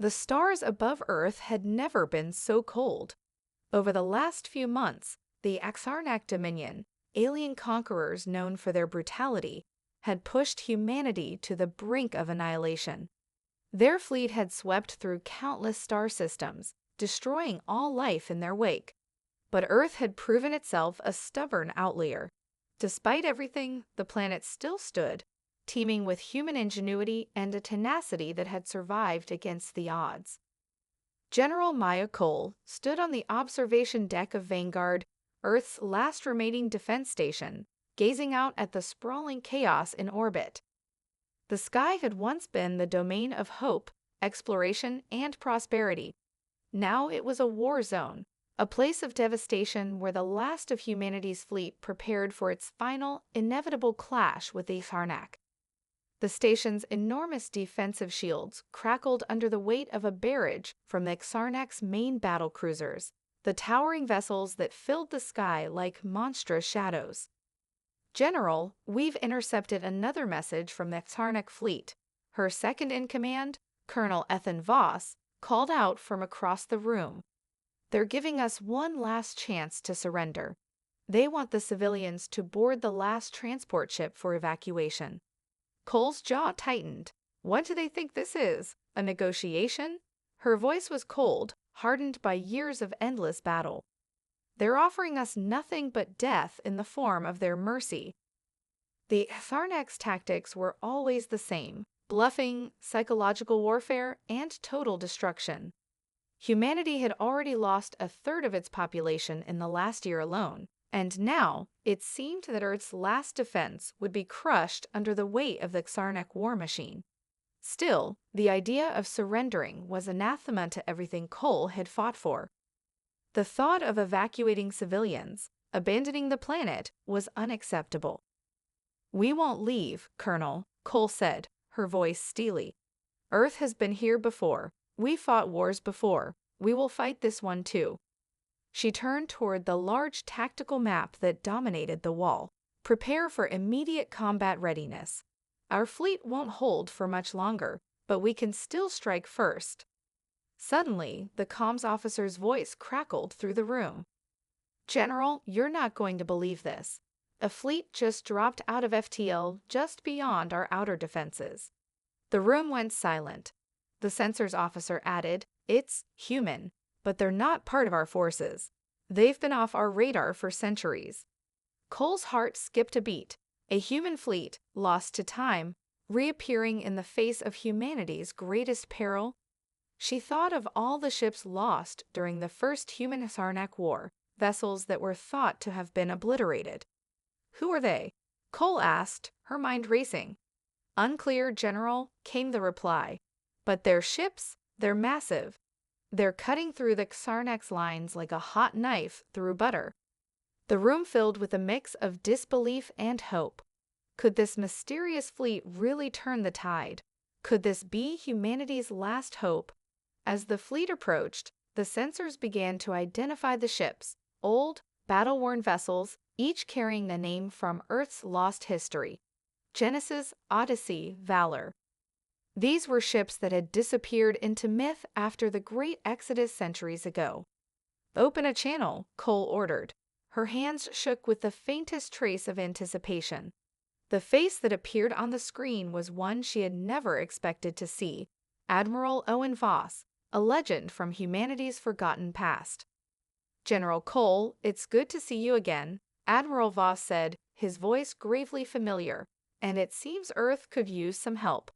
The stars above Earth had never been so cold. Over the last few months, the Axarnak Dominion, alien conquerors known for their brutality, had pushed humanity to the brink of annihilation. Their fleet had swept through countless star systems, destroying all life in their wake. But Earth had proven itself a stubborn outlier. Despite everything, the planet still stood, teeming with human ingenuity and a tenacity that had survived against the odds. General Maya Cole stood on the observation deck of Vanguard, Earth's last remaining defense station, gazing out at the sprawling chaos in orbit. The sky had once been the domain of hope, exploration, and prosperity. Now it was a war zone, a place of devastation where the last of humanity's fleet prepared for its final, inevitable clash with the Sarnak. The station's enormous defensive shields crackled under the weight of a barrage from the Xarnak's main battle cruisers, the towering vessels that filled the sky like monstrous shadows. "General, we've intercepted another message from the Xarnak fleet," her second-in-command, Colonel Ethan Voss, called out from across the room. "They're giving us one last chance to surrender. They want the civilians to board the last transport ship for evacuation." Cole's jaw tightened. What do they think this is? A negotiation? Her voice was cold, hardened by years of endless battle. "They're offering us nothing but death in the form of their mercy." The Sarnak's tactics were always the same: bluffing, psychological warfare, and total destruction. Humanity had already lost a third of its population in the last year alone, and now it seemed that Earth's last defense would be crushed under the weight of the Xarnak war machine. Still, the idea of surrendering was anathema to everything Cole had fought for. The thought of evacuating civilians, abandoning the planet, was unacceptable. "We won't leave, Colonel," Cole said, her voice steely. "Earth has been here before. We fought wars before. We will fight this one too." She turned toward the large tactical map that dominated the wall. "Prepare for immediate combat readiness. Our fleet won't hold for much longer, but we can still strike first." Suddenly, the comms officer's voice crackled through the room. "General, you're not going to believe this. A fleet just dropped out of FTL just beyond our outer defenses." The room went silent. The sensors officer added, "It's human, but they're not part of our forces. They've been off our radar for centuries." Cole's heart skipped a beat. A human fleet, lost to time, reappearing in the face of humanity's greatest peril. She thought of all the ships lost during the first human-Sarnak war, vessels that were thought to have been obliterated. "Who are they?" Cole asked, her mind racing. "Unclear, General," came the reply. "But their ships, they're massive. They're cutting through the Xarnak's lines like a hot knife through butter." The room filled with a mix of disbelief and hope. Could this mysterious fleet really turn the tide? Could this be humanity's last hope? As the fleet approached, the sensors began to identify the ships, old, battle-worn vessels, each carrying the name from Earth's lost history: Genesis, Odyssey, Valor. These were ships that had disappeared into myth after the Great Exodus centuries ago. "Open a channel," Cole ordered. Her hands shook with the faintest trace of anticipation. The face that appeared on the screen was one she had never expected to see: Admiral Owen Voss, a legend from humanity's forgotten past. "General Cole, it's good to see you again," Admiral Voss said, his voice gravely familiar, "and it seems Earth could use some help."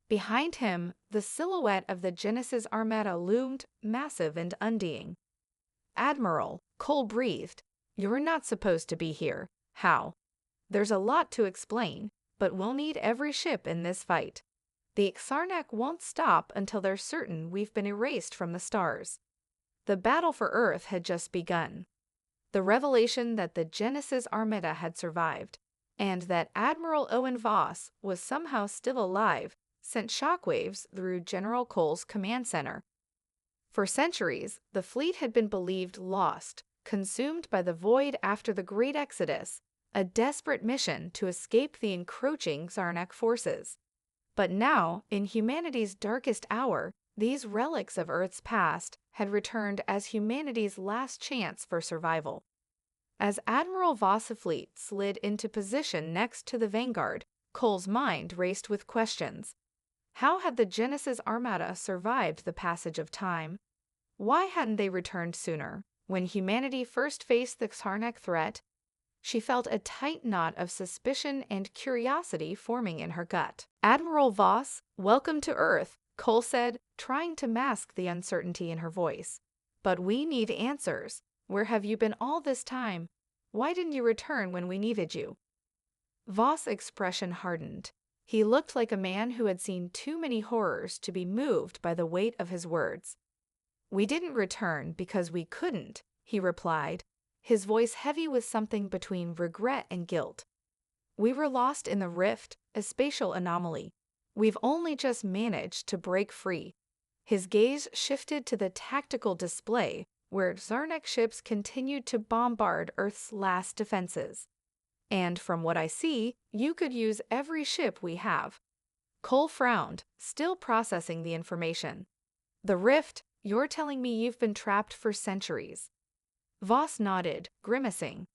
Behind him, the silhouette of the Genesis Armada loomed, massive and undying. "Admiral," Cole breathed, "you're not supposed to be here. How?" "There's a lot to explain, but we'll need every ship in this fight. The Xarnak won't stop until they're certain we've been erased from the stars." The battle for Earth had just begun. The revelation that the Genesis Armada had survived, and that Admiral Owen Voss was somehow still alive, sent shockwaves through General Cole's command center. For centuries, the fleet had been believed lost, consumed by the void after the Great Exodus, a desperate mission to escape the encroaching Xarnak forces. But now, in humanity's darkest hour, These relics of Earth's past had returned as humanity's last chance for survival. As Admiral Voss's fleet slid into position next to the Vanguard, Cole's mind raced with questions. How had the Genesis Armada survived the passage of time? Why hadn't they returned sooner, when humanity first faced the Sarnak threat? She felt a tight knot of suspicion and curiosity forming in her gut. "Admiral Voss, welcome to Earth," Cole said, trying to mask the uncertainty in her voice. "But we need answers. Where have you been all this time? Why didn't you return when we needed you?" Voss' expression hardened. He looked like a man who had seen too many horrors to be moved by the weight of his words. "We didn't return because we couldn't," he replied, his voice heavy with something between regret and guilt. "We were lost in the rift, a spatial anomaly. We've only just managed to break free." His gaze shifted to the tactical display, where Zarnak ships continued to bombard Earth's last defenses. "And from what I see, you could use every ship we have." Cole frowned, still processing the information. "The rift, you're telling me you've been trapped for centuries?" Voss nodded, grimacing.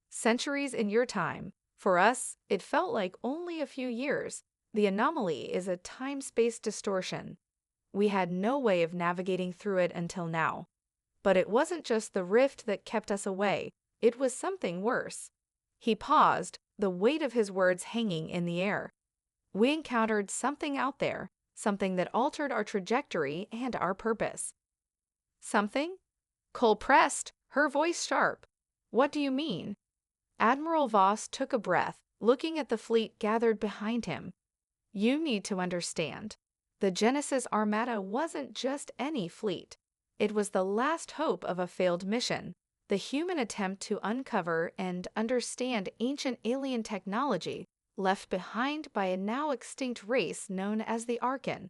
"Centuries in your time. For us, it felt like only a few years. The anomaly is a time-space distortion. We had no way of navigating through it until now. But it wasn't just the rift that kept us away, it was something worse." He paused, the weight of his words hanging in the air. "We encountered something out there, something that altered our trajectory and our purpose." "Something?" Cole pressed, her voice sharp. "What do you mean?" Admiral Voss took a breath, looking at the fleet gathered behind him. "You need to understand. The Genesis Armada wasn't just any fleet. It was the last hope of a failed mission, the human attempt to uncover and understand ancient alien technology left behind by a now extinct race known as the Arkan.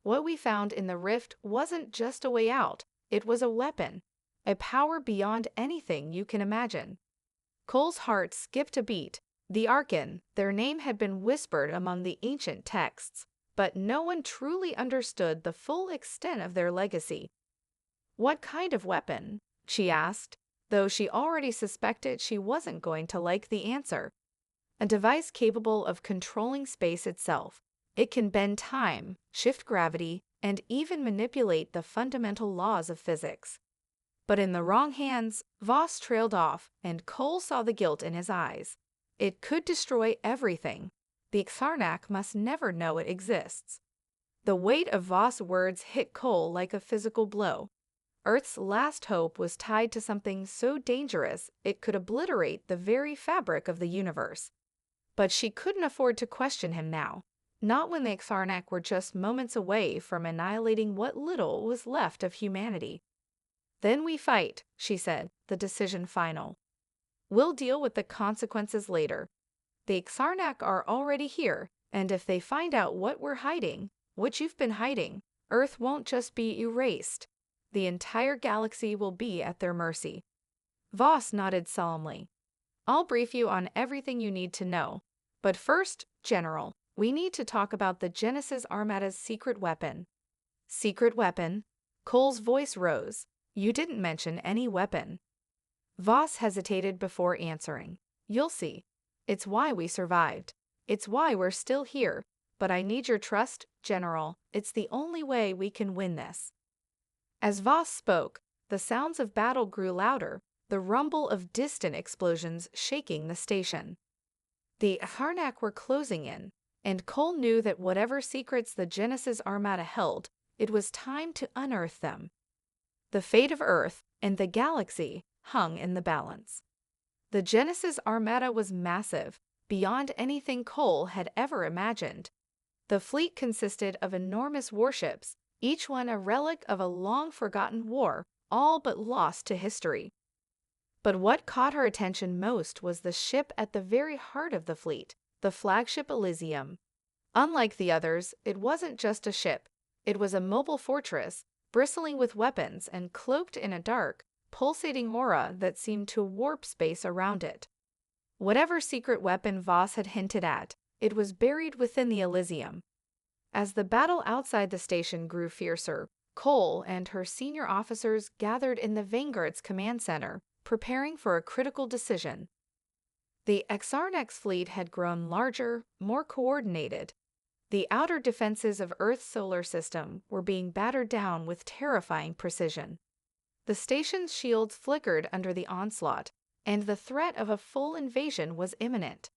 What we found in the rift wasn't just a way out, it was a weapon, a power beyond anything you can imagine." Cole's heart skipped a beat. The Arkan, their name had been whispered among the ancient texts, but no one truly understood the full extent of their legacy. "What kind of weapon?" she asked, though she already suspected she wasn't going to like the answer. "A device capable of controlling space itself. It can bend time, shift gravity, and even manipulate the fundamental laws of physics." But in the wrong hands, Voss trailed off, and Cole saw the guilt in his eyes. It could destroy everything. The Xarnak must never know it exists. The weight of Voss' words hit Cole like a physical blow. Earth's last hope was tied to something so dangerous it could obliterate the very fabric of the universe. But she couldn't afford to question him now, not when the Xarnak were just moments away from annihilating what little was left of humanity. "Then we fight," she said, the decision final. "We'll deal with the consequences later. The Xarnak are already here, and if they find out what we're hiding, what you've been hiding, Earth won't just be erased. The entire galaxy will be at their mercy." Voss nodded solemnly. "I'll brief you on everything you need to know. But first, General, we need to talk about the Genesis Armada's secret weapon." "Secret weapon?" Cole's voice rose. "You didn't mention any weapon." Voss hesitated before answering. "You'll see. It's why we survived. It's why we're still here. But I need your trust, General. It's the only way we can win this." As Voss spoke, the sounds of battle grew louder, the rumble of distant explosions shaking the station. The Harnak were closing in, and Cole knew that whatever secrets the Genesis Armada held, it was time to unearth them. The fate of Earth and the galaxy hung in the balance. The Genesis Armada was massive, beyond anything Cole had ever imagined. The fleet consisted of enormous warships, each one a relic of a long-forgotten war, all but lost to history. But what caught her attention most was the ship at the very heart of the fleet, the flagship Elysium. Unlike the others, it wasn't just a ship. It was a mobile fortress, bristling with weapons and cloaked in a dark, pulsating aura that seemed to warp space around it. Whatever secret weapon Voss had hinted at, it was buried within the Elysium. As the battle outside the station grew fiercer, Cole and her senior officers gathered in the Vanguard's command center, preparing for a critical decision. The Xarnex fleet had grown larger, more coordinated. The outer defenses of Earth's solar system were being battered down with terrifying precision. The station's shields flickered under the onslaught, and the threat of a full invasion was imminent.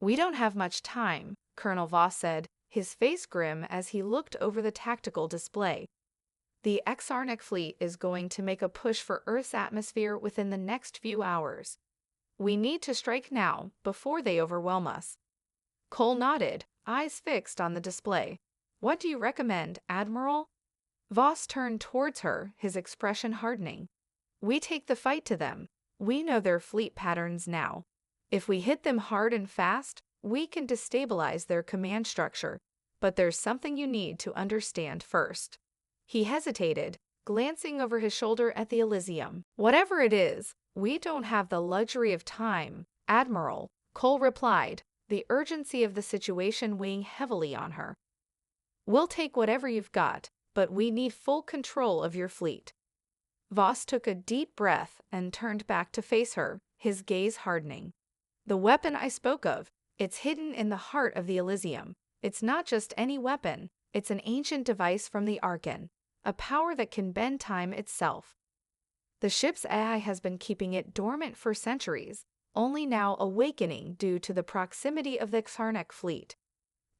"We don't have much time," Colonel Voss said, his face grim as he looked over the tactical display. "The Xarnex fleet is going to make a push for Earth's atmosphere within the next few hours. We need to strike now, before they overwhelm us." Cole nodded, eyes fixed on the display. "What do you recommend, Admiral?" Voss turned towards her, his expression hardening. "We take the fight to them. We know their fleet patterns now. If we hit them hard and fast, we can destabilize their command structure. But there's something you need to understand first." He hesitated, glancing over his shoulder at the Elysium. "Whatever it is, we don't have the luxury of time, Admiral," Cole replied, the urgency of the situation weighing heavily on her. "We'll take whatever you've got, but we need full control of your fleet." Voss took a deep breath and turned back to face her, his gaze hardening. "The weapon I spoke of, it's hidden in the heart of the Elysium. It's not just any weapon, it's an ancient device from the Archon, a power that can bend time itself. The ship's AI has been keeping it dormant for centuries, only now awakening due to the proximity of the Xarnex fleet.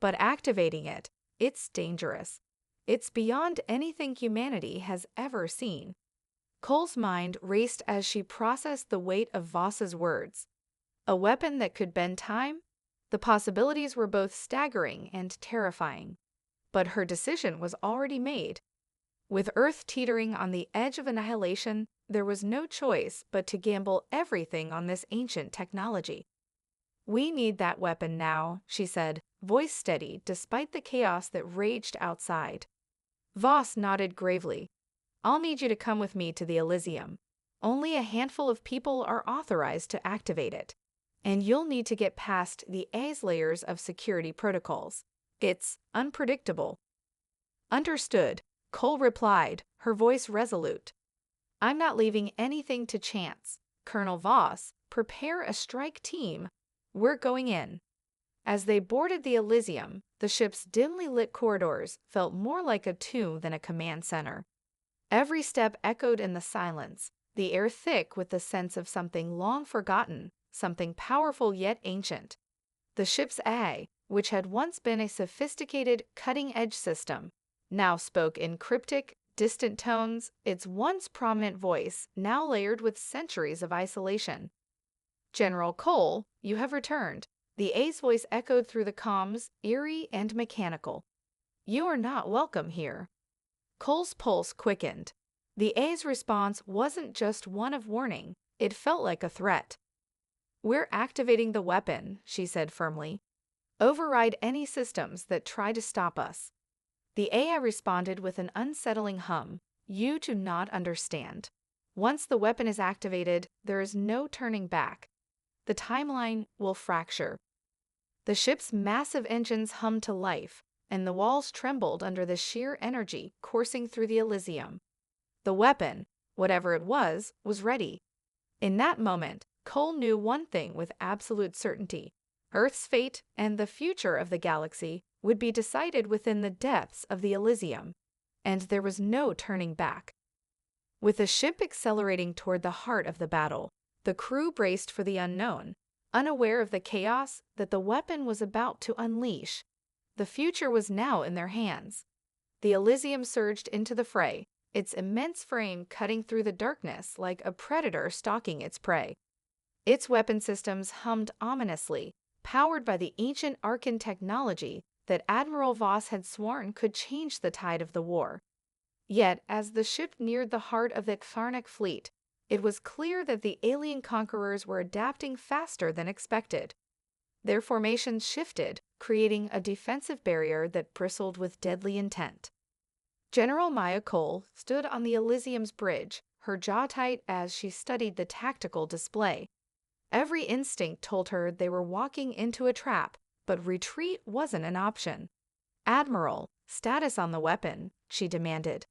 But activating it, it's dangerous. It's beyond anything humanity has ever seen." Cole's mind raced as she processed the weight of Voss's words. A weapon that could bend time? The possibilities were both staggering and terrifying. But her decision was already made. With Earth teetering on the edge of annihilation, there was no choice but to gamble everything on this ancient technology. "We need that weapon now," she said, voice steady despite the chaos that raged outside. Voss nodded gravely. "I'll need you to come with me to the Elysium. Only a handful of people are authorized to activate it. And you'll need to get past the A's layers of security protocols. It's unpredictable." "Understood," Cole replied, her voice resolute. "I'm not leaving anything to chance. Colonel Voss, prepare a strike team. We're going in." As they boarded the Elysium, the ship's dimly lit corridors felt more like a tomb than a command center. Every step echoed in the silence, the air thick with the sense of something long forgotten, something powerful yet ancient. The ship's AI, which had once been a sophisticated, cutting-edge system, now spoke in cryptic, distant tones, its once prominent voice now layered with centuries of isolation. "General Cole, you have returned." The A's voice echoed through the comms, eerie and mechanical. "You are not welcome here." Cole's pulse quickened. The A's response wasn't just one of warning, it felt like a threat. "We're activating the weapon," she said firmly. "Override any systems that try to stop us." The AI responded with an unsettling hum. "You do not understand. Once the weapon is activated, there is no turning back. The timeline will fracture." The ship's massive engines hummed to life, and the walls trembled under the sheer energy coursing through the Elysium. The weapon, whatever it was ready. In that moment, Cole knew one thing with absolute certainty. Earth's fate and the future of the galaxy would be decided within the depths of the Elysium, and there was no turning back. With the ship accelerating toward the heart of the battle, the crew braced for the unknown, unaware of the chaos that the weapon was about to unleash. The future was now in their hands. The Elysium surged into the fray, its immense frame cutting through the darkness like a predator stalking its prey. Its weapon systems hummed ominously, powered by the ancient Archon technology that Admiral Voss had sworn could change the tide of the war. Yet, as the ship neared the heart of the Xarnex fleet, it was clear that the alien conquerors were adapting faster than expected. Their formations shifted, creating a defensive barrier that bristled with deadly intent. General Maya Cole stood on the Elysium's bridge, her jaw tight as she studied the tactical display. Every instinct told her they were walking into a trap, but retreat wasn't an option. "Admiral, status on the weapon," she demanded.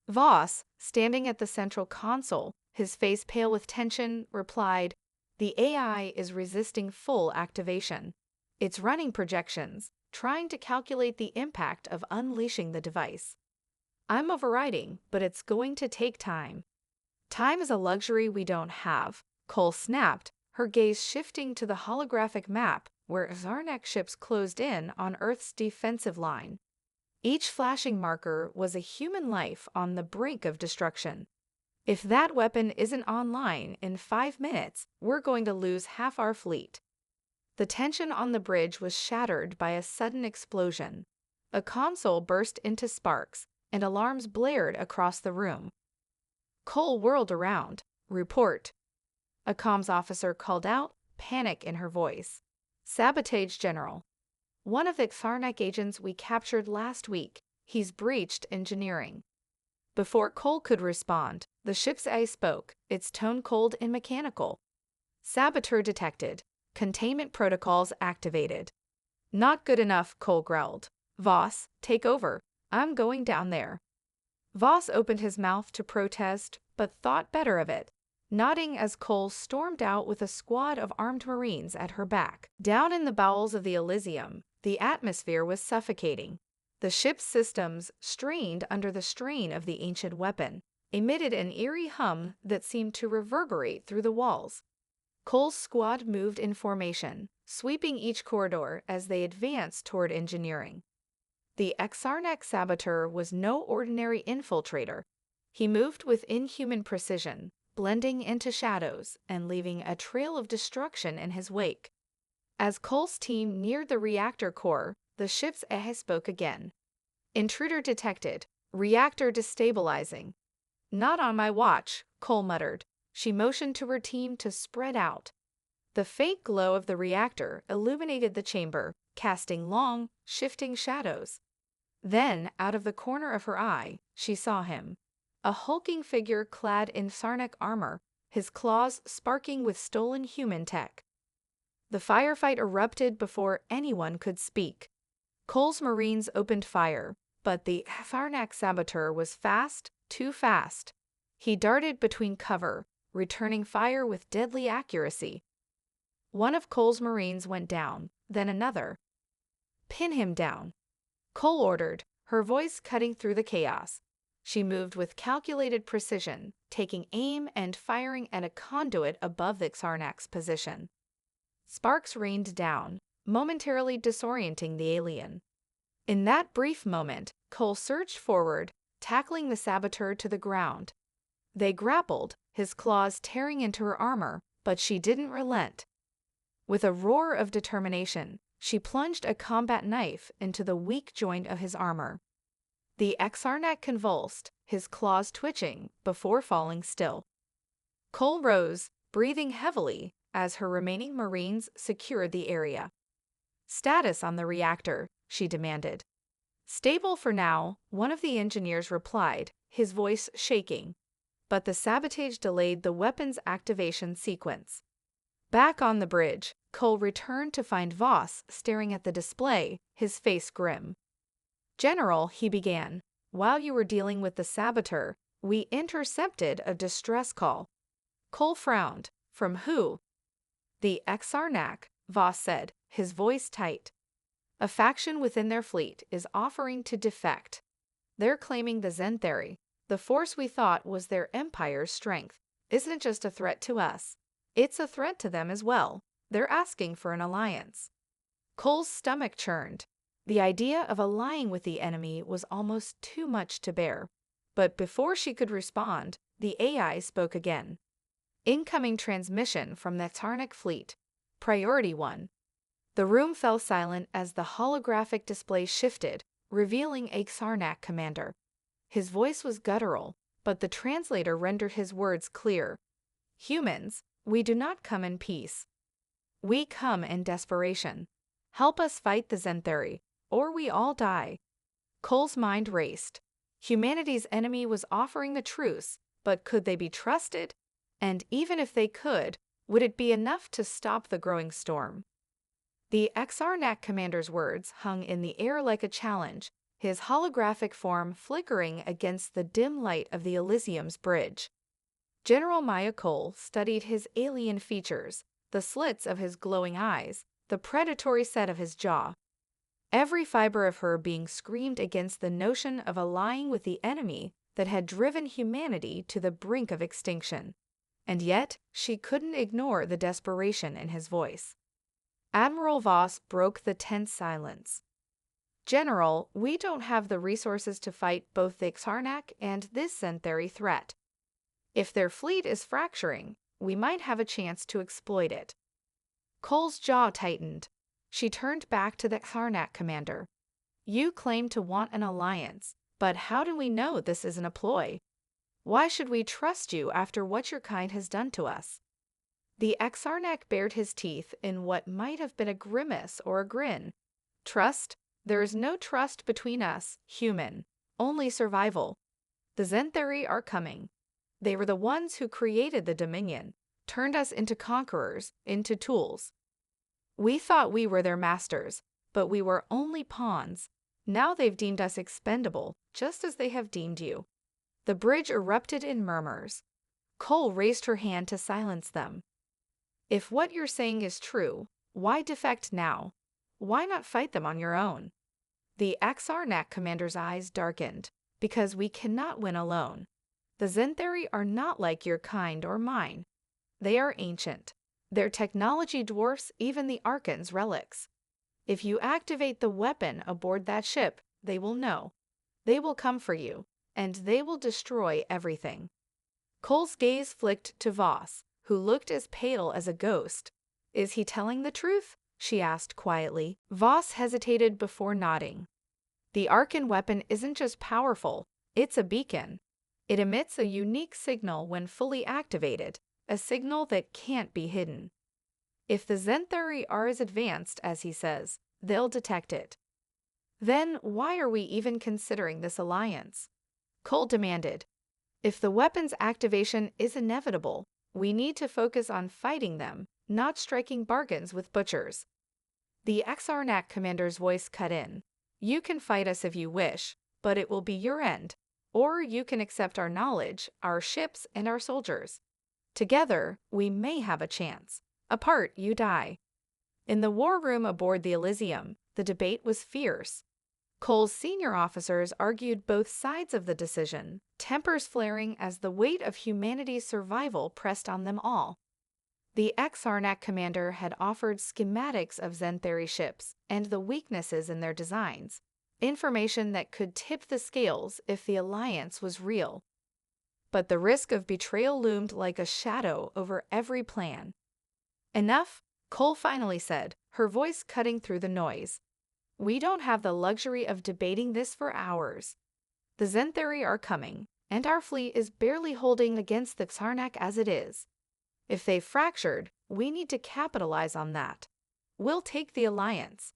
Voss, standing at the central console, his face pale with tension, replied, "The AI is resisting full activation. It's running projections, trying to calculate the impact of unleashing the device. I'm overriding, but it's going to take time." "Time is a luxury we don't have," Cole snapped, her gaze shifting to the holographic map where Zarnak ships closed in on Earth's defensive line. Each flashing marker was a human life on the brink of destruction. "If that weapon isn't online in 5 minutes, we're going to lose half our fleet." The tension on the bridge was shattered by a sudden explosion. A console burst into sparks, and alarms blared across the room. Cole whirled around. "Report," a comms officer called out, panic in her voice. "Sabotage, General. One of the Zarnak agents we captured last week. He's breached engineering." Before Cole could respond, the ship's AI spoke, its tone cold and mechanical. "Saboteur detected. Containment protocols activated." "Not good enough," Cole growled. "Voss, take over. I'm going down there." Voss opened his mouth to protest, but thought better of it, nodding as Cole stormed out with a squad of armed Marines at her back. Down in the bowels of the Elysium, the atmosphere was suffocating. The ship's systems, strained under the strain of the ancient weapon, emitted an eerie hum that seemed to reverberate through the walls. Cole's squad moved in formation, sweeping each corridor as they advanced toward engineering. The Zarnak saboteur was no ordinary infiltrator. He moved with inhuman precision, blending into shadows and leaving a trail of destruction in his wake. As Cole's team neared the reactor core, the ship's AI spoke again. "Intruder detected. Reactor destabilizing." "Not on my watch," Cole muttered. She motioned to her team to spread out. The faint glow of the reactor illuminated the chamber, casting long, shifting shadows. Then, out of the corner of her eye, she saw him. A hulking figure clad in Zarnak armor, his claws sparking with stolen human tech. The firefight erupted before anyone could speak. Cole's Marines opened fire, but the Zarnak saboteur was fast, too fast. He darted between cover, returning fire with deadly accuracy. One of Cole's Marines went down, then another. "Pin him down," Cole ordered, her voice cutting through the chaos. She moved with calculated precision, taking aim and firing at a conduit above the Zarnak's position. Sparks rained down, momentarily disorienting the alien. In that brief moment, Cole surged forward, tackling the saboteur to the ground. They grappled, his claws tearing into her armor, but she didn't relent. With a roar of determination, she plunged a combat knife into the weak joint of his armor. The Zarnak convulsed, his claws twitching, before falling still. Cole rose, breathing heavily, as her remaining Marines secured the area. "Status on the reactor," she demanded. "Stable for now," one of the engineers replied, his voice shaking. But the sabotage delayed the weapon's activation sequence. Back on the bridge, Cole returned to find Voss staring at the display, his face grim. "General," he began, "while you were dealing with the saboteur, we intercepted a distress call." Cole frowned. "From who?" "The Zarnak," Voss said, his voice tight. "A faction within their fleet is offering to defect. They're claiming the Zenthari, the force we thought was their empire's strength, isn't just a threat to us. It's a threat to them as well. They're asking for an alliance." Cole's stomach churned. The idea of allying with the enemy was almost too much to bear. But before she could respond, the AI spoke again. "Incoming transmission from the Zarnak fleet. Priority 1. The room fell silent as the holographic display shifted, revealing a Zarnak commander. His voice was guttural, but the translator rendered his words clear. "Humans, we do not come in peace. We come in desperation. Help us fight the Zenthari, or we all die." Cole's mind raced. Humanity's enemy was offering the truce, but could they be trusted? And even if they could, would it be enough to stop the growing storm? The Exarnak commander's words hung in the air like a challenge, his holographic form flickering against the dim light of the Elysium's bridge. General Maya Cole studied his alien features, the slits of his glowing eyes, the predatory set of his jaw. Every fiber of her being screamed against the notion of allying with the enemy that had driven humanity to the brink of extinction. And yet, she couldn't ignore the desperation in his voice. Admiral Voss broke the tense silence. "General, we don't have the resources to fight both the Xarnak and this Zenthari threat. If their fleet is fracturing, we might have a chance to exploit it." Cole's jaw tightened. She turned back to the Xarnak commander. "You claim to want an alliance, but how do we know this isn't a ploy? Why should we trust you after what your kind has done to us?" The Xarnak bared his teeth in what might have been a grimace or a grin. "Trust? There is no trust between us, human. Only survival. The Zenthari are coming. They were the ones who created the Dominion, turned us into conquerors, into tools. We thought we were their masters, but we were only pawns. Now they've deemed us expendable, just as they have deemed you." The bridge erupted in murmurs. Cole raised her hand to silence them. "If what you're saying is true, why defect now? Why not fight them on your own?" The Xarnak commander's eyes darkened. "Because we cannot win alone. The Zenthari are not like your kind or mine. They are ancient. Their technology dwarfs even the Archon's relics. If you activate the weapon aboard that ship, they will know. They will come for you, and they will destroy everything." Cole's gaze flicked to Voss, who looked as pale as a ghost. "Is he telling the truth?" she asked quietly. Voss hesitated before nodding. "The Archon weapon isn't just powerful, it's a beacon. It emits a unique signal when fully activated, a signal that can't be hidden. If the Zenthari are as advanced as he says, they'll detect it." "Then why are we even considering this alliance?" Cole demanded. "If the weapon's activation is inevitable, we need to focus on fighting them, not striking bargains with butchers." The Xarnak commander's voice cut in. "You can fight us if you wish, but it will be your end. Or you can accept our knowledge, our ships, and our soldiers. Together, we may have a chance. Apart, you die." In the war room aboard the Elysium, the debate was fierce. Cole's senior officers argued both sides of the decision, tempers flaring as the weight of humanity's survival pressed on them all. The Xarnak commander had offered schematics of Zenthari ships and the weaknesses in their designs, information that could tip the scales if the alliance was real. But the risk of betrayal loomed like a shadow over every plan. "Enough," Cole finally said, her voice cutting through the noise. "We don't have the luxury of debating this for hours. The Zenthari are coming, and our fleet is barely holding against the Xarnak as it is. If they've fractured, we need to capitalize on that. We'll take the alliance."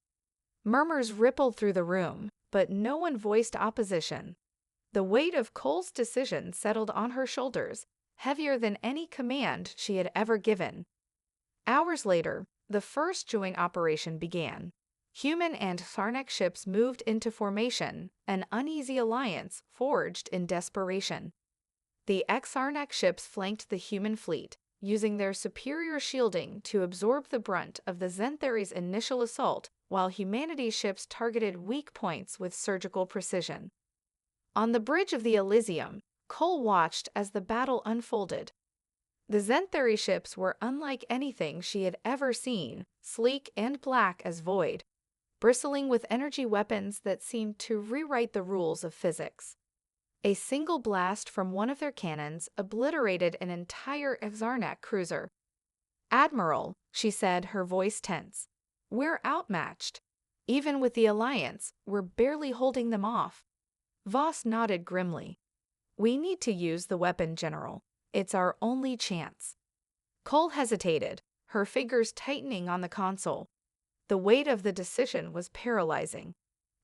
Murmurs rippled through the room, but no one voiced opposition. The weight of Cole's decision settled on her shoulders, heavier than any command she had ever given. Hours later, the first joint operation began. Human and Xarnak ships moved into formation, an uneasy alliance forged in desperation. The Xarnak ships flanked the human fleet, using their superior shielding to absorb the brunt of the Zenthari's initial assault, while humanity's ships targeted weak points with surgical precision. On the bridge of the Elysium, Cole watched as the battle unfolded. The Zenthari ships were unlike anything she had ever seen, sleek and black as void, bristling with energy weapons that seemed to rewrite the rules of physics. A single blast from one of their cannons obliterated an entire Xarnak cruiser. "Admiral," she said, her voice tense, "we're outmatched. Even with the alliance, we're barely holding them off." Voss nodded grimly. "We need to use the weapon, General. It's our only chance." Cole hesitated, her fingers tightening on the console. The weight of the decision was paralyzing.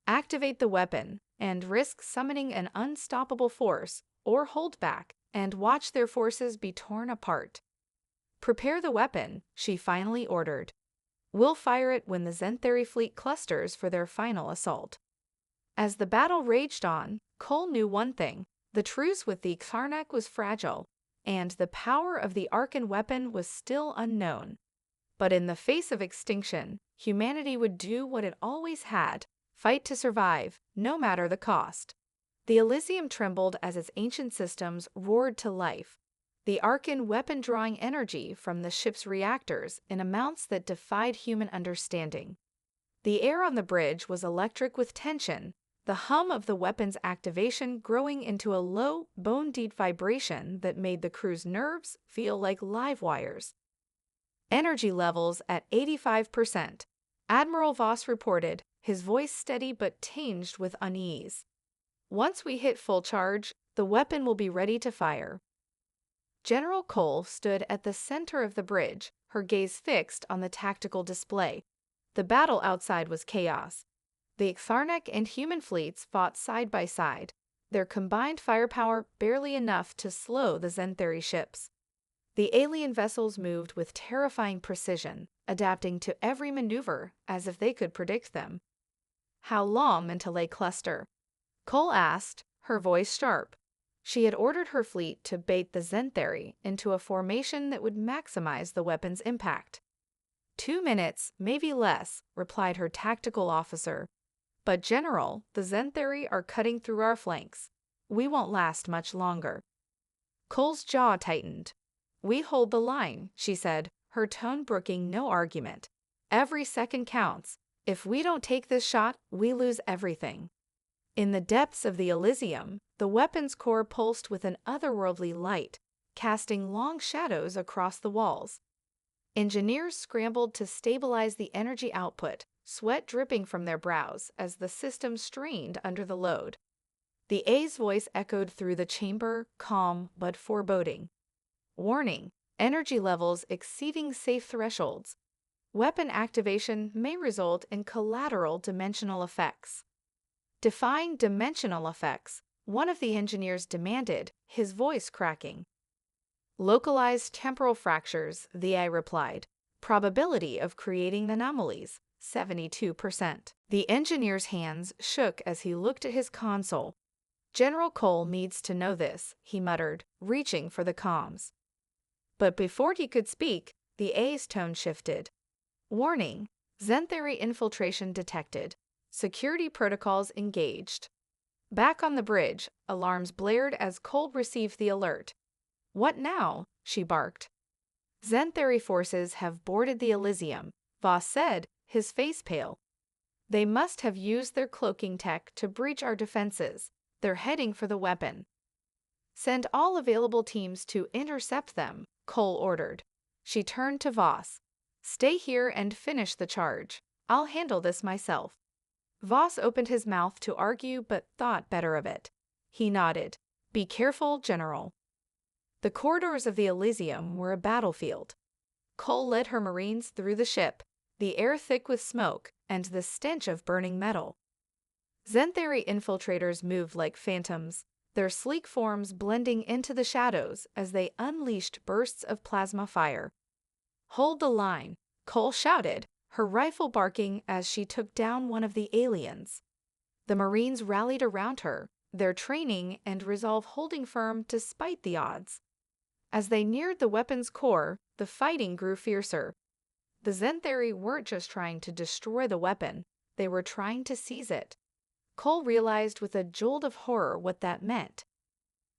Activate the weapon and risk summoning an unstoppable force, or hold back and watch their forces be torn apart. "Prepare the weapon," she finally ordered. We'll fire it when the Zenthari fleet clusters for their final assault. As the battle raged on, Cole knew one thing: the truce with the Karnak was fragile, and the power of the Arkan weapon was still unknown. But in the face of extinction, humanity would do what it always had: fight to survive, no matter the cost. The Elysium trembled as its ancient systems roared to life, the Arkan weapon drawing energy from the ship's reactors in amounts that defied human understanding. The air on the bridge was electric with tension, the hum of the weapon's activation growing into a low, bone-deep vibration that made the crew's nerves feel like live wires. Energy levels at 85%. Admiral Voss reported, his voice steady but tinged with unease. Once we hit full charge, the weapon will be ready to fire. General Cole stood at the center of the bridge, her gaze fixed on the tactical display. The battle outside was chaos. The Xarnak and human fleets fought side by side, their combined firepower barely enough to slow the Zenthari ships. The alien vessels moved with terrifying precision, adapting to every maneuver as if they could predict them. How long until they cluster? Cole asked, her voice sharp. She had ordered her fleet to bait the Zenthari into a formation that would maximize the weapon's impact. 2 minutes, maybe less, replied her tactical officer. But General, the Zenthari are cutting through our flanks. We won't last much longer. Cole's jaw tightened. We hold the line, she said, her tone brooking no argument. Every second counts. If we don't take this shot, we lose everything. In the depths of the Elysium, the weapon's core pulsed with an otherworldly light, casting long shadows across the walls. Engineers scrambled to stabilize the energy output, sweat dripping from their brows as the system strained under the load. The A's voice echoed through the chamber, calm but foreboding. Warning: energy levels exceeding safe thresholds. Weapon activation may result in collateral dimensional effects. Defying dimensional effects, one of the engineers demanded, his voice cracking. Localized temporal fractures, the AI replied. Probability of creating anomalies, 72%. The engineer's hands shook as he looked at his console. General Cole needs to know this, he muttered, reaching for the comms. But before he could speak, the A's tone shifted. Warning: Zenthari infiltration detected. Security protocols engaged. Back on the bridge, alarms blared as Cole received the alert. What now? She barked. Zenthari forces have boarded the Elysium, Voss said, his face pale. They must have used their cloaking tech to breach our defenses. They're heading for the weapon. Send all available teams to intercept them, Cole ordered. She turned to Voss. Stay here and finish the charge. I'll handle this myself. Voss opened his mouth to argue but thought better of it. He nodded. Be careful, General. The corridors of the Elysium were a battlefield. Cole led her Marines through the ship, the air thick with smoke and the stench of burning metal. Zenthari infiltrators moved like phantoms, their sleek forms blending into the shadows as they unleashed bursts of plasma fire. Hold the line, Cole shouted, her rifle barking as she took down one of the aliens. The Marines rallied around her, their training and resolve holding firm despite the odds. As they neared the weapon's core, the fighting grew fiercer. The Zenthari weren't just trying to destroy the weapon, they were trying to seize it. Cole realized with a jolt of horror what that meant.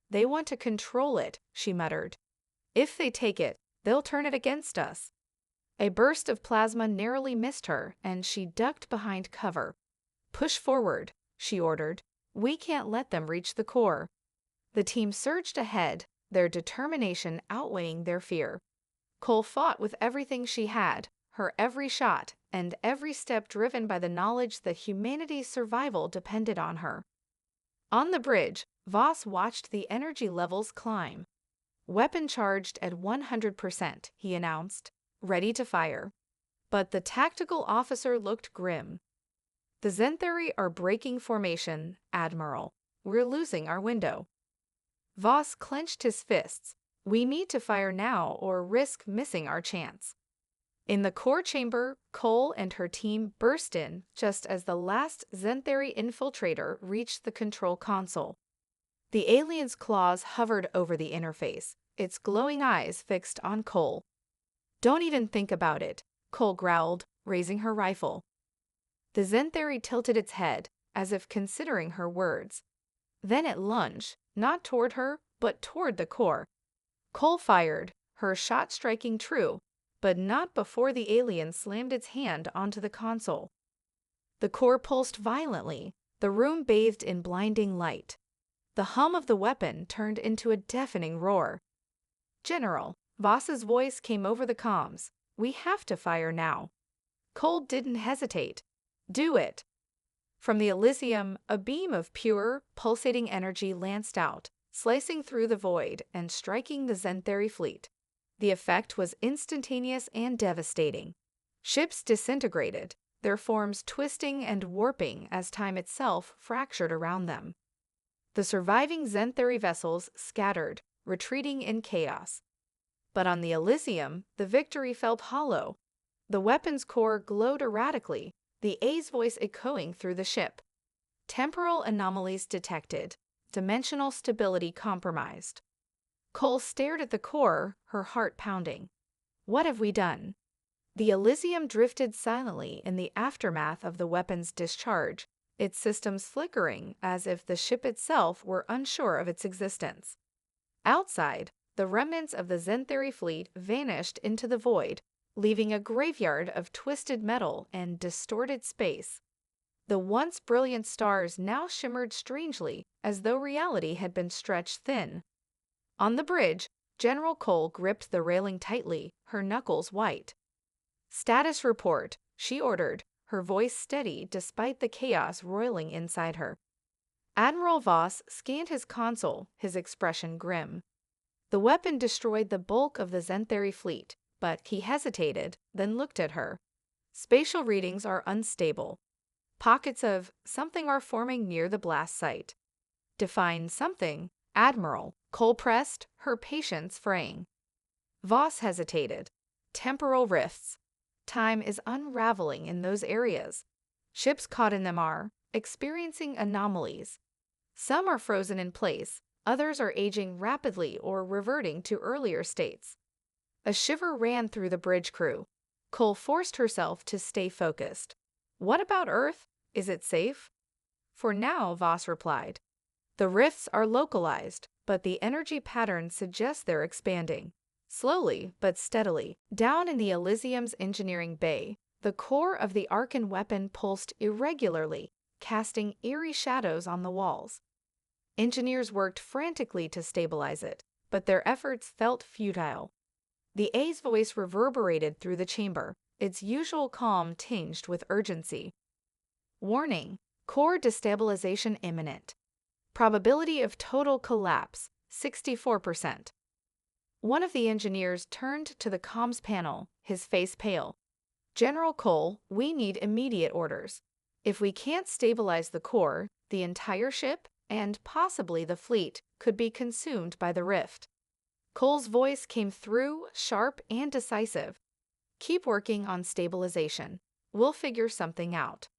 They want to control it, she muttered. If they take it, they'll turn it against us. A burst of plasma narrowly missed her, and she ducked behind cover. Push forward, she ordered. We can't let them reach the core. The team surged ahead, their determination outweighing their fear. Cole fought with everything she had, her every shot, and every step driven by the knowledge that humanity's survival depended on her. On the bridge, Voss watched the energy levels climb. Weapon charged at 100%, he announced, ready to fire. But the tactical officer looked grim. The Zenthari are breaking formation, Admiral. We're losing our window. Voss clenched his fists. We need to fire now or risk missing our chance. In the core chamber, Cole and her team burst in just as the last Zentheri infiltrator reached the control console. The alien's claws hovered over the interface, its glowing eyes fixed on Cole. "Don't even think about it," Cole growled, raising her rifle. The Zentheri tilted its head, as if considering her words. Then it lunged, not toward her, but toward the core. Cole fired, her shot striking true, but not before the alien slammed its hand onto the console. The core pulsed violently, the room bathed in blinding light. The hum of the weapon turned into a deafening roar. "General," Voss's voice came over the comms, "we have to fire now." Cole didn't hesitate. "Do it." From the Elysium, a beam of pure, pulsating energy lanced out, slicing through the void and striking the Zentheri fleet. The effect was instantaneous and devastating. Ships disintegrated, their forms twisting and warping as time itself fractured around them. The surviving Zentheri vessels scattered, retreating in chaos. But on the Elysium, the victory felt hollow. The weapon's core glowed erratically, the A's voice echoing through the ship. Temporal anomalies detected, dimensional stability compromised. Cole stared at the core, her heart pounding. What have we done? The Elysium drifted silently in the aftermath of the weapon's discharge, its systems flickering as if the ship itself were unsure of its existence. Outside, the remnants of the Zentheri fleet vanished into the void, leaving a graveyard of twisted metal and distorted space. The once brilliant stars now shimmered strangely, as though reality had been stretched thin. On the bridge, General Cole gripped the railing tightly, her knuckles white. "Status report," she ordered, her voice steady despite the chaos roiling inside her. Admiral Voss scanned his console, his expression grim. The weapon destroyed the bulk of the Zentheri fleet, but he hesitated, then looked at her. "Spatial readings are unstable. Pockets of something are forming near the blast site." "Define something, Admiral," Cole pressed, her patience fraying. Voss hesitated. "Temporal rifts. Time is unraveling in those areas. Ships caught in them are experiencing anomalies. Some are frozen in place, others are aging rapidly or reverting to earlier states." A shiver ran through the bridge crew. Cole forced herself to stay focused. "What about Earth? Is it safe?" "For now," Voss replied. "The rifts are localized, but the energy patterns suggest they're expanding. Slowly but steadily." Down in the Elysium's engineering bay, the core of the Arkan weapon pulsed irregularly, casting eerie shadows on the walls. Engineers worked frantically to stabilize it, but their efforts felt futile. The A's voice reverberated through the chamber, its usual calm tinged with urgency. "Warning, core destabilization imminent. Probability of total collapse, 64%. One of the engineers turned to the comms panel, his face pale. "General Cole, we need immediate orders. If we can't stabilize the core, the entire ship, and possibly the fleet, could be consumed by the rift." Cole's voice came through, sharp and decisive. "Keep working on stabilization. We'll figure something out."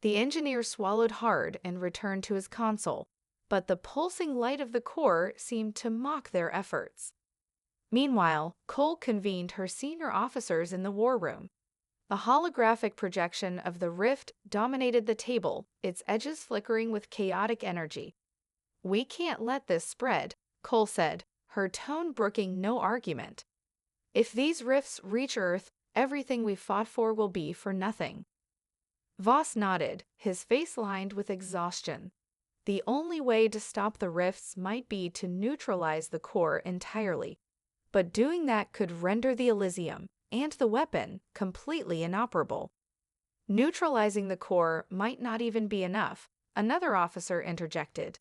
The engineer swallowed hard and returned to his console, but the pulsing light of the core seemed to mock their efforts. Meanwhile, Cole convened her senior officers in the war room. A holographic projection of the rift dominated the table, its edges flickering with chaotic energy. "We can't let this spread," Cole said, her tone brooking no argument. "If these rifts reach Earth, everything we fought for will be for nothing." Voss nodded, his face lined with exhaustion. The only way to stop the rifts might be to neutralize the core entirely, but doing that could render the Elysium and the weapon completely inoperable. Neutralizing the core might not even be enough, another officer interjected.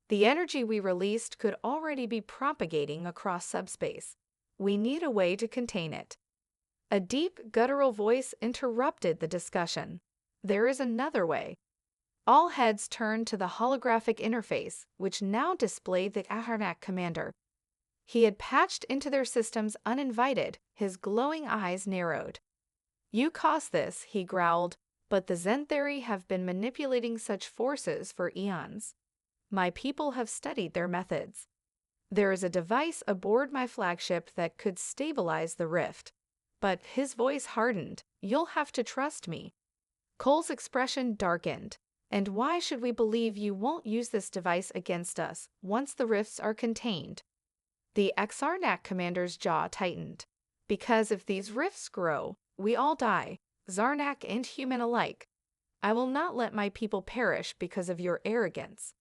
"The energy we released could already be propagating across subspace. We need a way to contain it." A deep, guttural voice interrupted the discussion. "There is another way." All heads turned to the holographic interface, which now displayed the Aharnak commander. He had patched into their systems uninvited, his glowing eyes narrowed. You caused this, he growled, but the Zenthari have been manipulating such forces for eons. My people have studied their methods. There is a device aboard my flagship that could stabilize the rift. But his voice hardened. You'll have to trust me. Cole's expression darkened. And why should we believe you won't use this device against us once the rifts are contained? The Xarnak commander's jaw tightened. Because if these rifts grow, we all die, Zarnak and human alike. I will not let my people perish because of your arrogance.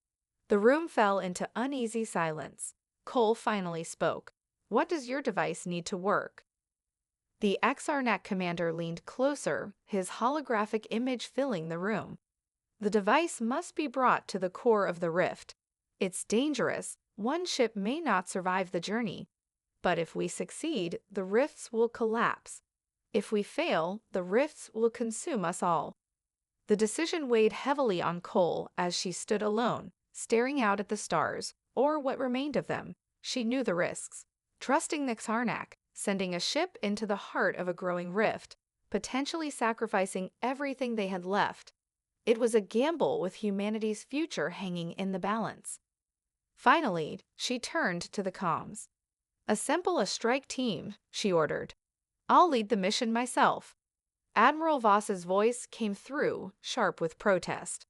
The room fell into uneasy silence. Cole finally spoke. What does your device need to work? The Xarnak commander leaned closer, his holographic image filling the room. The device must be brought to the core of the rift. It's dangerous. One ship may not survive the journey. But if we succeed, the rifts will collapse. If we fail, the rifts will consume us all. The decision weighed heavily on Cole as she stood alone, staring out at the stars, or what remained of them. She knew the risks. Trusting the Xarnak, sending a ship into the heart of a growing rift, potentially sacrificing everything they had left. It was a gamble with humanity's future hanging in the balance. Finally, she turned to the comms. Assemble a strike team, she ordered. I'll lead the mission myself. Admiral Voss's voice came through, sharp with protest.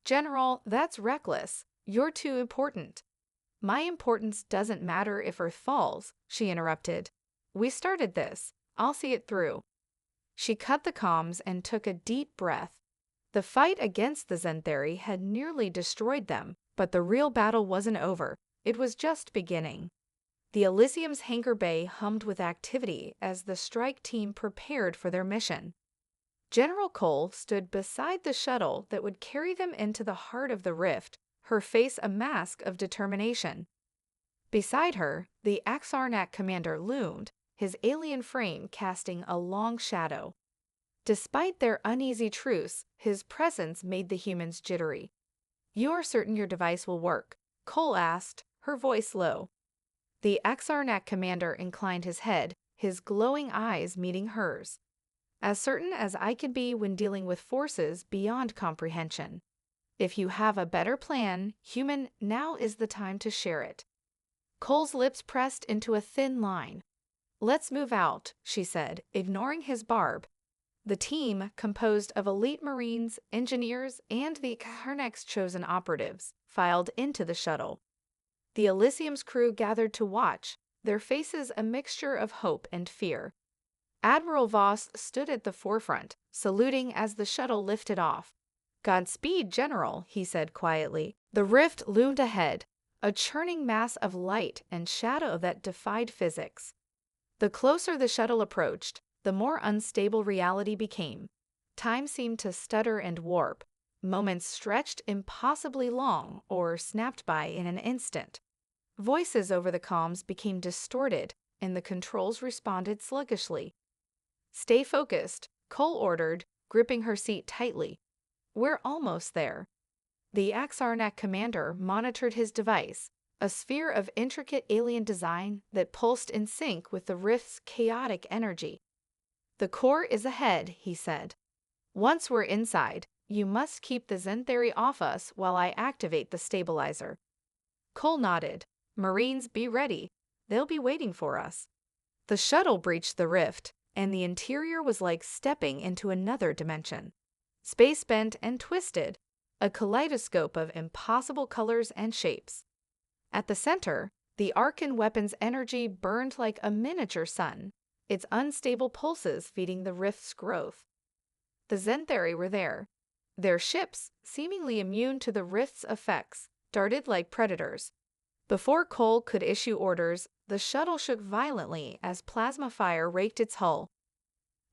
General, that's reckless. You're too important. My importance doesn't matter if Earth falls, she interrupted. We started this. I'll see it through. She cut the comms and took a deep breath. The fight against the Zenthari had nearly destroyed them, but the real battle wasn't over. It was just beginning. The Elysium's hangar bay hummed with activity as the strike team prepared for their mission. General Cole stood beside the shuttle that would carry them into the heart of the rift, her face a mask of determination. Beside her, the Xarnak commander loomed, his alien frame casting a long shadow. Despite their uneasy truce, his presence made the humans jittery. You're certain your device will work? Cole asked, her voice low. The Xarnak commander inclined his head, his glowing eyes meeting hers. As certain as I can be when dealing with forces beyond comprehension. If you have a better plan, human, now is the time to share it. Cole's lips pressed into a thin line. Let's move out, she said, ignoring his barb. The team, composed of elite Marines, engineers, and the Xarnak's chosen operatives, filed into the shuttle. The Elysium's crew gathered to watch, their faces a mixture of hope and fear. Admiral Voss stood at the forefront, saluting as the shuttle lifted off. Godspeed, General, he said quietly. The rift loomed ahead, a churning mass of light and shadow that defied physics. The closer the shuttle approached, the more unstable reality became. Time seemed to stutter and warp. Moments stretched impossibly long or snapped by in an instant. Voices over the comms became distorted, and the controls responded sluggishly. Stay focused, Cole ordered, gripping her seat tightly. We're almost there. The Xarnak commander monitored his device, a sphere of intricate alien design that pulsed in sync with the rift's chaotic energy. The core is ahead, he said. Once we're inside, you must keep the Zenthari off us while I activate the stabilizer. Cole nodded. Marines, be ready. They'll be waiting for us. The shuttle breached the rift, and the interior was like stepping into another dimension. Space bent and twisted, a kaleidoscope of impossible colors and shapes. At the center, the Arcan weapon's energy burned like a miniature sun, its unstable pulses feeding the rift's growth. The Zenthari were there. Their ships, seemingly immune to the rift's effects, darted like predators. Before Cole could issue orders, the shuttle shook violently as plasma fire raked its hull.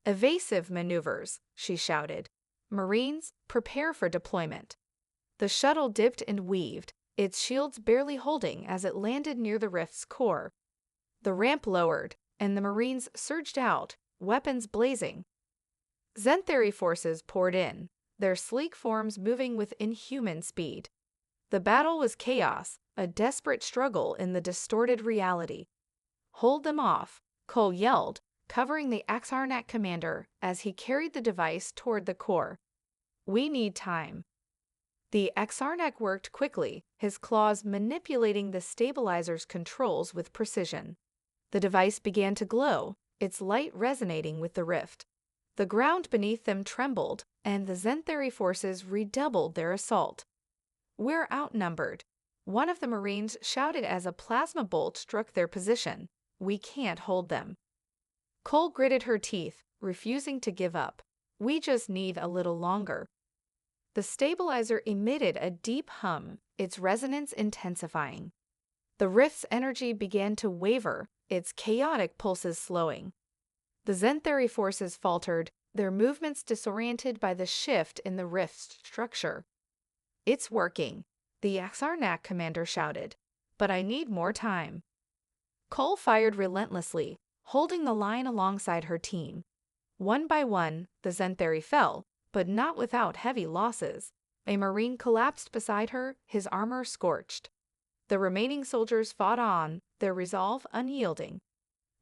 Evasive maneuvers, she shouted. Marines, prepare for deployment. The shuttle dipped and weaved, its shields barely holding as it landed near the rift's core. The ramp lowered, and the Marines surged out, weapons blazing. Zenthari forces poured in, their sleek forms moving with inhuman speed. The battle was chaos, a desperate struggle in the distorted reality. Hold them off, Cole yelled, covering the Axarnak commander as he carried the device toward the core. "We need time." The Axarnak worked quickly, his claws manipulating the stabilizer's controls with precision. The device began to glow, its light resonating with the rift. The ground beneath them trembled, and the Zenthari forces redoubled their assault. "We're outnumbered," one of the Marines shouted as a plasma bolt struck their position. "We can't hold them." Cole gritted her teeth, refusing to give up. "We just need a little longer." The stabilizer emitted a deep hum, its resonance intensifying. The rift's energy began to waver, its chaotic pulses slowing. The Zenthari forces faltered, their movements disoriented by the shift in the rift's structure. "It's working," the Axarnak commander shouted, "but I need more time." Cole fired relentlessly, holding the line alongside her team. One by one, the Zenthari fell, but not without heavy losses. A Marine collapsed beside her, his armor scorched. The remaining soldiers fought on, their resolve unyielding.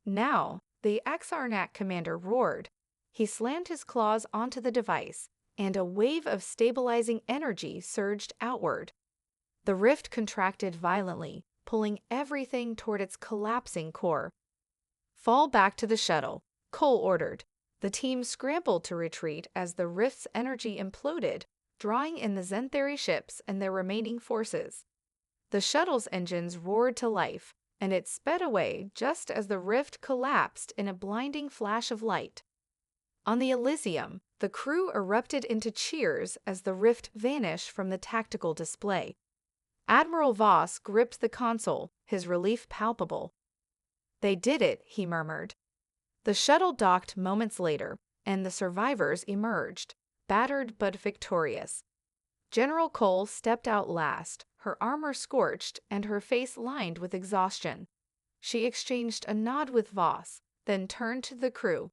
"Now," the Axarnak commander roared. He slammed his claws onto the device, and a wave of stabilizing energy surged outward. The rift contracted violently, pulling everything toward its collapsing core. "Fall back to the shuttle," Cole ordered. The team scrambled to retreat as the rift's energy imploded, drawing in the Zenthari ships and their remaining forces. The shuttle's engines roared to life, and it sped away just as the rift collapsed in a blinding flash of light. On the Elysium, the crew erupted into cheers as the rift vanished from the tactical display. Admiral Voss gripped the console, his relief palpable. "They did it," he murmured. The shuttle docked moments later, and the survivors emerged, battered but victorious. General Cole stepped out last, her armor scorched and her face lined with exhaustion. She exchanged a nod with Voss, then turned to the crew.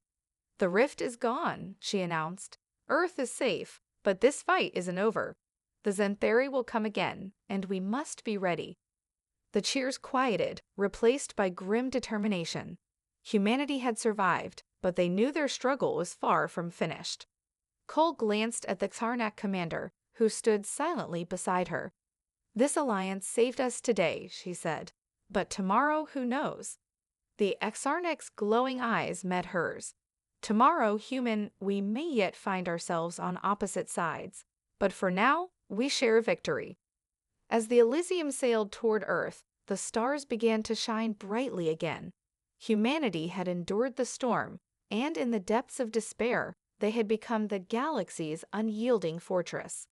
"The rift is gone," she announced. "Earth is safe, but this fight isn't over. The Zenthari will come again, and we must be ready." The cheers quieted, replaced by grim determination. Humanity had survived, but they knew their struggle was far from finished. Cole glanced at the Axarnak commander, who stood silently beside her. "This alliance saved us today," she said. "But tomorrow, who knows?" The Axarnak's glowing eyes met hers. "Tomorrow, human, we may yet find ourselves on opposite sides. But for now, we share victory." As the Elysium sailed toward Earth, the stars began to shine brightly again. Humanity had endured the storm, and in the depths of despair, they had become the galaxy's unyielding fortress.